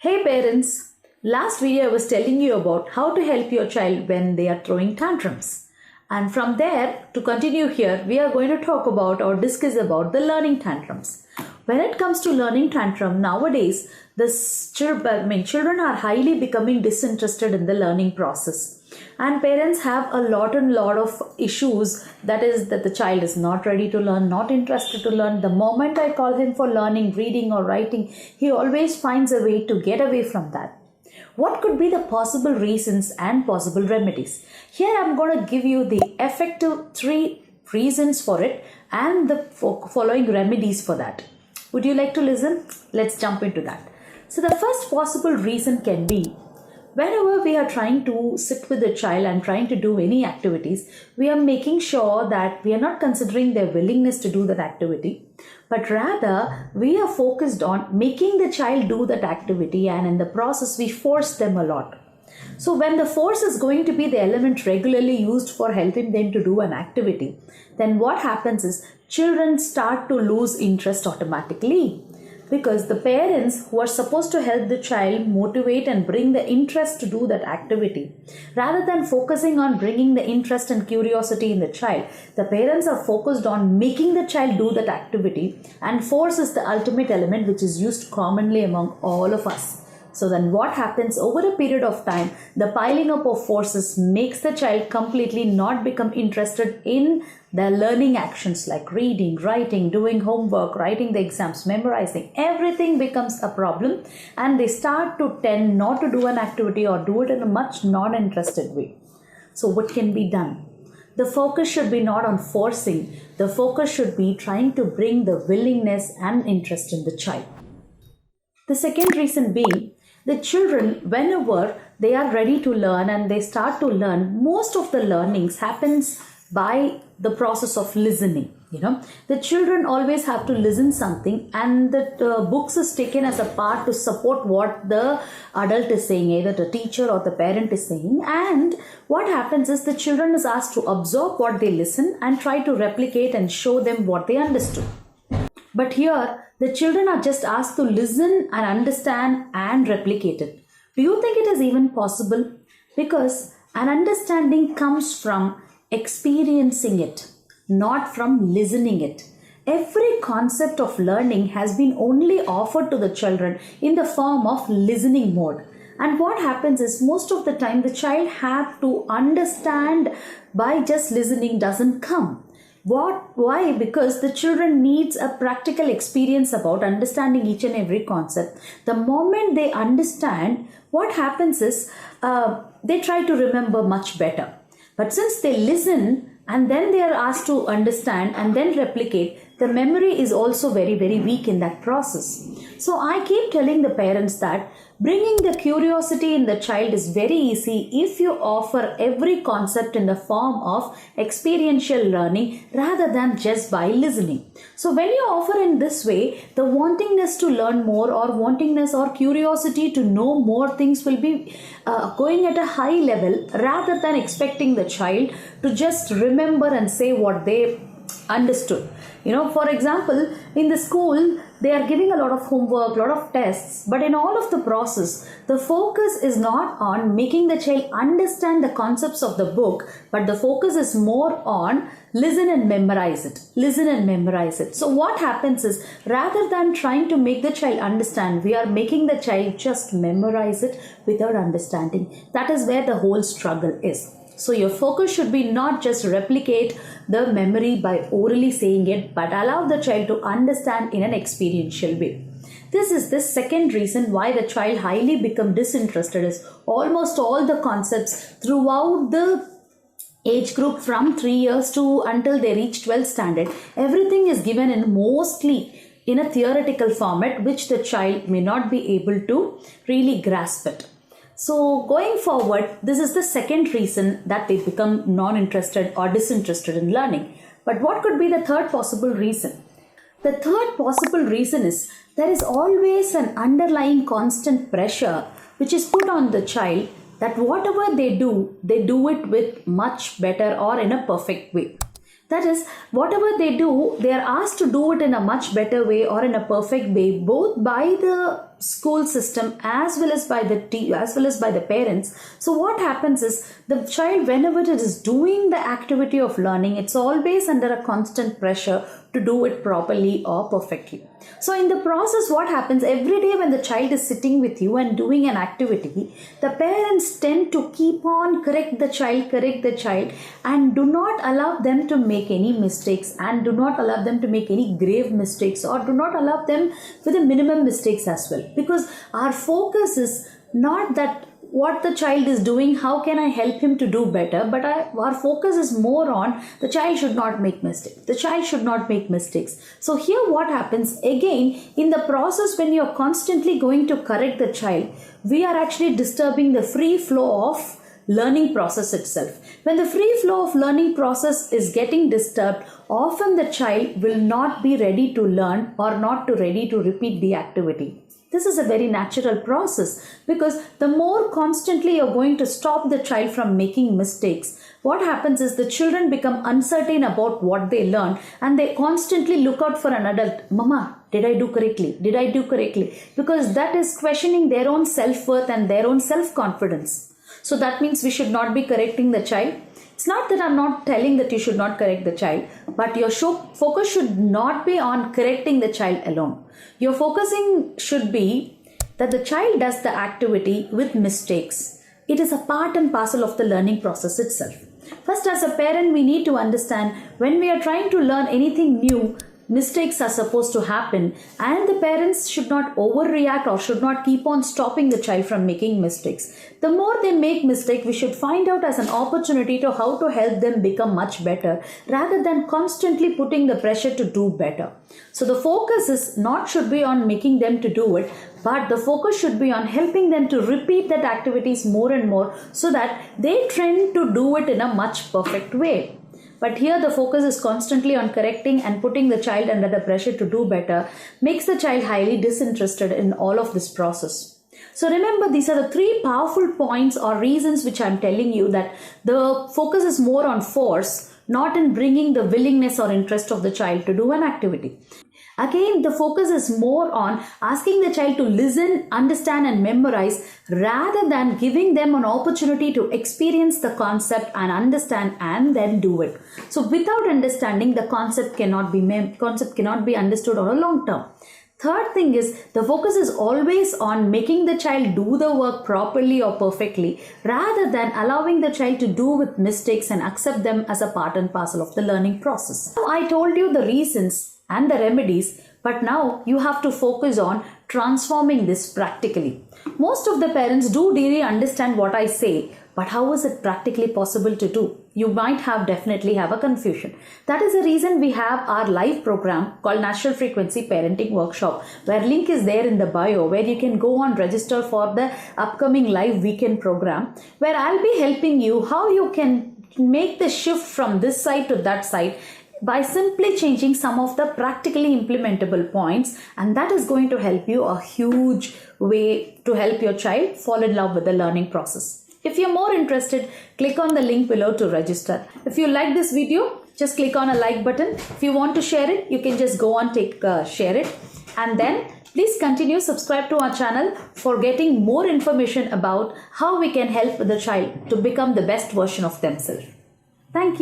Hey parents, last video I was telling you about how to help your child when they are throwing tantrums. And from there, to continue here, we are going to talk about or discuss about the learning tantrums. When it comes to learning tantrum, nowadays, children are highly becoming disinterested in the learning process. And parents have a lot of issues, that is that the child is not ready to learn, not interested to learn. The moment I call him for learning, reading or writing, he always finds a way to get away from that. What could be the possible reasons and possible remedies? Here I'm going to give you the effective 3 reasons for it and the following remedies for that. Would you like to listen? Let's jump into that. So the first possible reason can be, whenever we are trying to sit with the child and trying to do any activities, we are making sure that we are not considering their willingness to do that activity, but rather we are focused on making the child do that activity, and in the process we force them a lot. So when the force is going to be the element regularly used for helping them to do an activity, then what happens is children start to lose interest automatically. Because the parents who are supposed to help the child motivate and bring the interest to do that activity, rather than focusing on bringing the interest and curiosity in the child, the parents are focused on making the child do that activity, and force is the ultimate element which is used commonly among all of us. So then what happens over a period of time, the piling up of forces makes the child completely not become interested in the learning actions like reading, writing, doing homework, writing the exams, memorizing. Everything becomes a problem and they start to tend not to do an activity or do it in a much non-interested way. So what can be done? The focus should be not on forcing. The focus should be trying to bring the willingness and interest in the child. The second reason being, the children, whenever they are ready to learn and they start to learn, most of the learnings happens by the process of listening. The children always have to listen something, and the books is taken as a part to support what the adult is saying, either the teacher or the parent is saying. And what happens is the children is asked to absorb what they listen and try to replicate and show them what they understood. But here, the children are just asked to listen and understand and replicate it. Do you think it is even possible? Because an understanding comes from experiencing it, not from listening it. Every concept of learning has been only offered to the children in the form of listening mode. And what happens is most of the time the child have to understand by just listening doesn't come. Why? Because the children needs a practical experience about understanding each and every concept. The moment they understand, what happens is they try to remember much better. But since they listen and then they are asked to understand and then replicate, the memory is also very, very weak in that process. So I keep telling the parents that bringing the curiosity in the child is very easy if you offer every concept in the form of experiential learning rather than just by listening. So when you offer in this way, the wantingness to learn more or wantingness or curiosity to know more things will be going at a high level, rather than expecting the child to just remember and say what they understood. For example, in the school, they are giving a lot of homework, a lot of tests, but in all of the process, the focus is not on making the child understand the concepts of the book, but the focus is more on listen and memorize it. Listen and memorize it. So what happens is, rather than trying to make the child understand, we are making the child just memorize it without understanding. That is where the whole struggle is. So your focus should be not just replicate the memory by orally saying it, but allow the child to understand in an experiential way. This is the second reason why the child highly become disinterested, is almost all the concepts throughout the age group from 3 years to until they reach 12th standard. Everything is given in mostly in a theoretical format, which the child may not be able to really grasp it. So going forward, this is the second reason that they become non-interested or disinterested in learning. But what could be the third possible reason? The third possible reason is there is always an underlying constant pressure which is put on the child that whatever they do it with much better or in a perfect way. That is, whatever they do, they are asked to do it in a much better way or in a perfect way, both by the school system as well as by the parents. So what happens is the child, whenever it is doing the activity of learning, it's always under a constant pressure to do it properly or perfectly. So in the process, what happens every day when the child is sitting with you and doing an activity, the parents tend to keep on correct the child and do not allow them to make any mistakes, and do not allow them to make any grave mistakes, or do not allow them with the minimum mistakes as well. Because our focus is not that what the child is doing, how can I help him to do better, but our focus is more on the child should not make mistakes. The child should not make mistakes. So here what happens, again, in the process when you're constantly going to correct the child, we are actually disturbing the free flow of learning process itself. When the free flow of learning process is getting disturbed, often the child will not be ready to learn or not ready to repeat the activity. This is a very natural process, because the more constantly you're going to stop the child from making mistakes, what happens is the children become uncertain about what they learn, and they constantly look out for an adult. Mama, did I do correctly? Did I do correctly? Because that is questioning their own self-worth and their own self-confidence. So that means we should not be correcting the child. It's not that I'm not telling that you should not correct the child, but your focus should not be on correcting the child alone. Your focusing should be that the child does the activity with mistakes. It is a part and parcel of the learning process itself. First, as a parent, we need to understand when we are trying to learn anything new, mistakes are supposed to happen, and the parents should not overreact or should not keep on stopping the child from making mistakes. The more they make mistake, we should find out as an opportunity to how to help them become much better, rather than constantly putting the pressure to do better. So the focus is not should be on making them to do it, but the focus should be on helping them to repeat that activities more and more, so that they trend to do it in a much perfect way. But here the focus is constantly on correcting and putting the child under the pressure to do better, makes the child highly disinterested in all of this process. So remember, these are the three powerful points or reasons which I'm telling you that the focus is more on force, not in bringing the willingness or interest of the child to do an activity. Again, the focus is more on asking the child to listen, understand and memorize, rather than giving them an opportunity to experience the concept and understand and then do it. So without understanding, the concept cannot be understood on a long term. Third thing is, the focus is always on making the child do the work properly or perfectly, rather than allowing the child to do with mistakes and accept them as a part and parcel of the learning process. Now, I told you the reasons and the remedies, but now you have to focus on transforming this practically. Most of the parents do really understand what I say, but how is it practically possible to do? You might definitely have a confusion. That is the reason we have our live program called Natural Frequency Parenting Workshop, where link is there in the bio, where you can go on register for the upcoming live weekend program, where I'll be helping you how you can make the shift from this side to that side by simply changing some of the practically implementable points, and that is going to help you a huge way to help your child fall in love with the learning process. If you're more interested, click on the link below to register. If you like this video, just click on a like button. If you want to share it, you can just go on share it, and then please continue subscribe to our channel for getting more information about how we can help the child to become the best version of themselves. Thank you.